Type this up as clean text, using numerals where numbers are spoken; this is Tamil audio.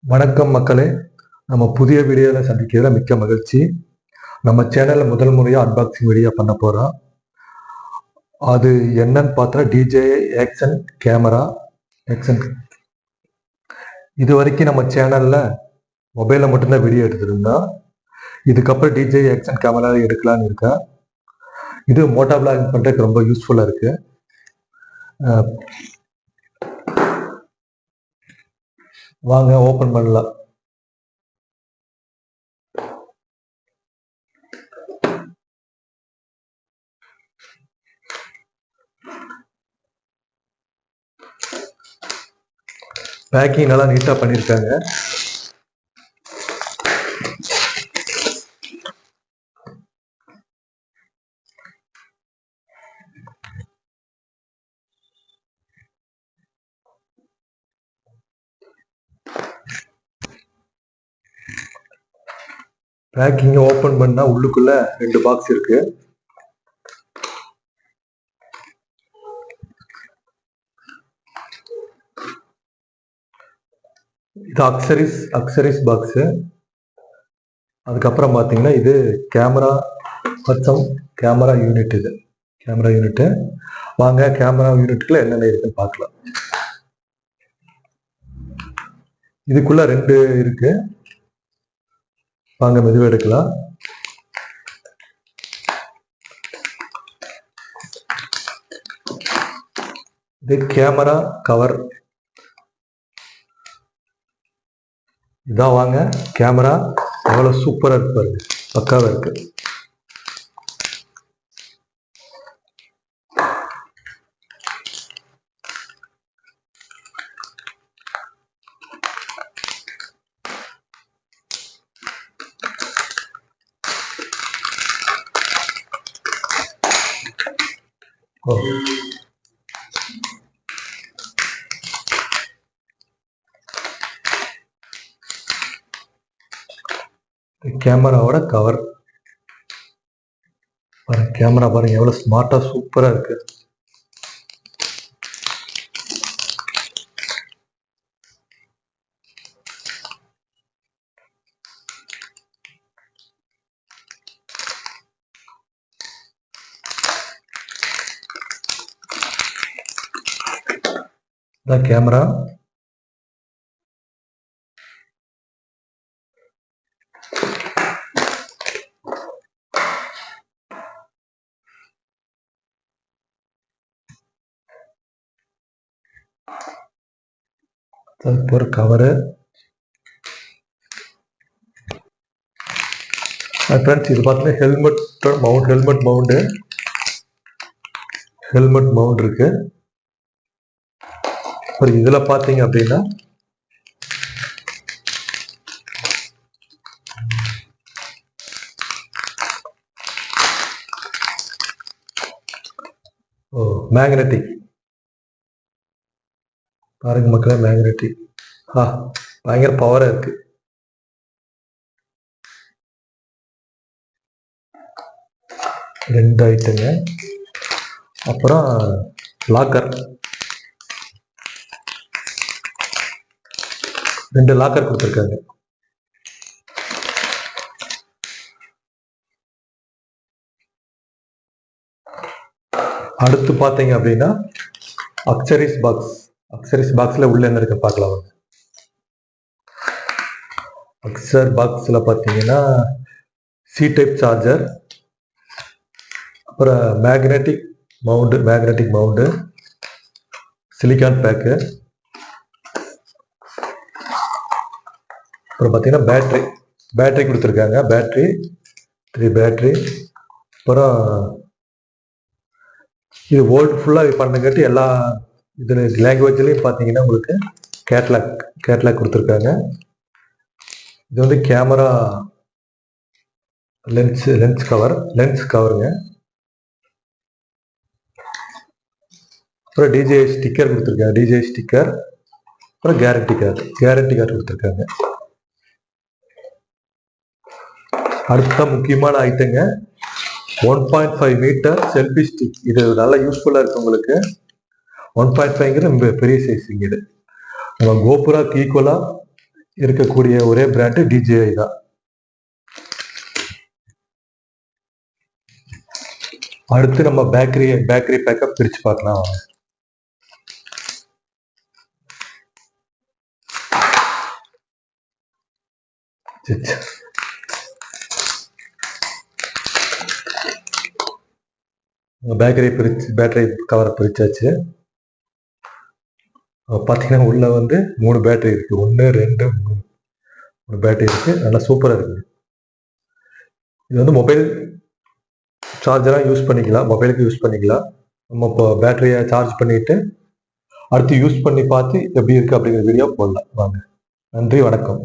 வணக்கம் மக்களே. நம்ம புதிய வீடியோவில் சந்திக்கிறதுல மிக்க மகிழ்ச்சி. நம்ம சேனலில் முதல் முறையாக அன்பாக்சிங் வீடியோ பண்ண போகிறோம். அது என்னன்னு பார்த்தா DJI ஆக்ஷன் கேமரா ஆக்ஷன். இது வரைக்கும் நம்ம சேனலில் மொபைலில் மட்டும்தான் வீடியோ எடுத்துருந்தோம். இதுக்கப்புறம் DJI ஆக்ஷன் கேமரா எடுக்கலான்னு இருக்கேன். இது மோட்டோ பிளாகிங் பண்ணுறதுக்கு ரொம்ப யூஸ்ஃபுல்லாக இருக்குது. வாங்க ஓப்பன் பண்ணலாம். பேக்கிங் நல்லா நீட்டாக பண்ணியிருக்காங்க. பேக்கிங் ஓப்பன் பண்ணா உள்ளுக்குள்ள 2 பாக்ஸ் இருக்கு. இது அக்சரிஸ் பாக்ஸ். அதுக்கப்புறம் பார்த்தீங்கன்னா இது கேமரா மற்றும் கேமரா யூனிட். இது கேமரா யூனிட். வாங்க கேமரா யூனிட்ல என்னென்ன இருக்குன்னு பார்க்கலாம். இதுக்குள்ள 2 இருக்கு. வாங்க மெதுவாக எடுக்கலாம். இது கேமரா கவர். இதான் வாங்க கேமரா எவ்வளவு சூப்பரா இருக்கு பாருங்க, பக்காவா இருக்கு. கேமராவோட கவர் பாருங்க. கேமரா பாருங்க எவ்வளவு ஸ்மார்ட்டா சூப்பரா இருக்கு. கேமரா ஒரு கவரு. ஃப்ரெண்ட்ஸ் இது பார்த்தீங்கன்னா ஹெல்மெட் மவுண்ட் இருக்கு. இதுல பாத்தீங்க அப்படின்னா மேக்னெட்டிக் பாருங்க மக்களே, மேக்னெட்டிக் பயங்கர பவரா இருக்கு. ரெண்டு ஐட்டங்க. அப்புறம் லாக்கர், 2 லாக்கர் கொடுத்துருக்காங்க. அடுத்து பாத்தீங்க அப்படின்னா அக்சரிஸ் பாக்ஸ்ல உள்ள என்ன இருக்க பார்க்கலாம். அக்சர் பாக்ஸ்ல பாத்தீங்கன்னா சி டைப் சார்ஜர், அப்புறம் மேக்னெட்டிக் மவுண்ட், சிலிக்கான் பேக்கு, அப்புறம் பார்த்தீங்கன்னா பேட்டரி கொடுத்துருக்காங்க. Battery 3 battery. அப்புறம் இது வேர்ல்டு ஃபுல்லாக பண்ணுங்கட்டு எல்லா இதில் லாங்குவேஜ்லையும் பார்த்தீங்கன்னா உங்களுக்கு கேட்லாக் கொடுத்துருக்காங்க. இது வந்து கேமரா லென்ஸ் கவருங்க. அப்புறம் DJI ஸ்டிக்கர் கொடுத்துருக்காங்க. DJI ஸ்டிக்கர், அப்புறம் கேரண்டி கார்டு கொடுத்துருக்காங்க. அடுத்த முக்கியமான ஐட்டங்க 1.5 மீட்டர் செல்ஃபி ஸ்டிக். இது நல்லா யூஸ்ஃபுல்லா இருக்கு உங்களுக்கு. 1.5ங்கிற பெரிய சைஸிங். இது நம்ம கோபுராக்கு ஈக்குவலா இருக்கக்கூடிய ஒரே பிராண்டு DJI தான். அடுத்து நம்ம பேட்டரி பேக்கப் பிரிச்சு பார்க்கலாம். பேட்டரி கவரை பிரிச்சாச்சு. பார்த்தீங்கன்னா உள்ள வந்து 3 பேட்டரி இருக்கு. 1 2 3 பேட்டரி இருக்கு. நல்லா சூப்பரா இருக்கு. இது வந்து மொபைல் சார்ஜராக யூஸ் பண்ணிக்கலாம், மொபைலுக்கு யூஸ் பண்ணிக்கலாம். நம்ம இப்போ பேட்டரியை சார்ஜ் பண்ணிட்டு அடுத்து யூஸ் பண்ணி பார்த்து எப்படி இருக்கு அப்படிங்கிற வீடியோ போடலாம் வாங்க. நன்றி, வணக்கம்.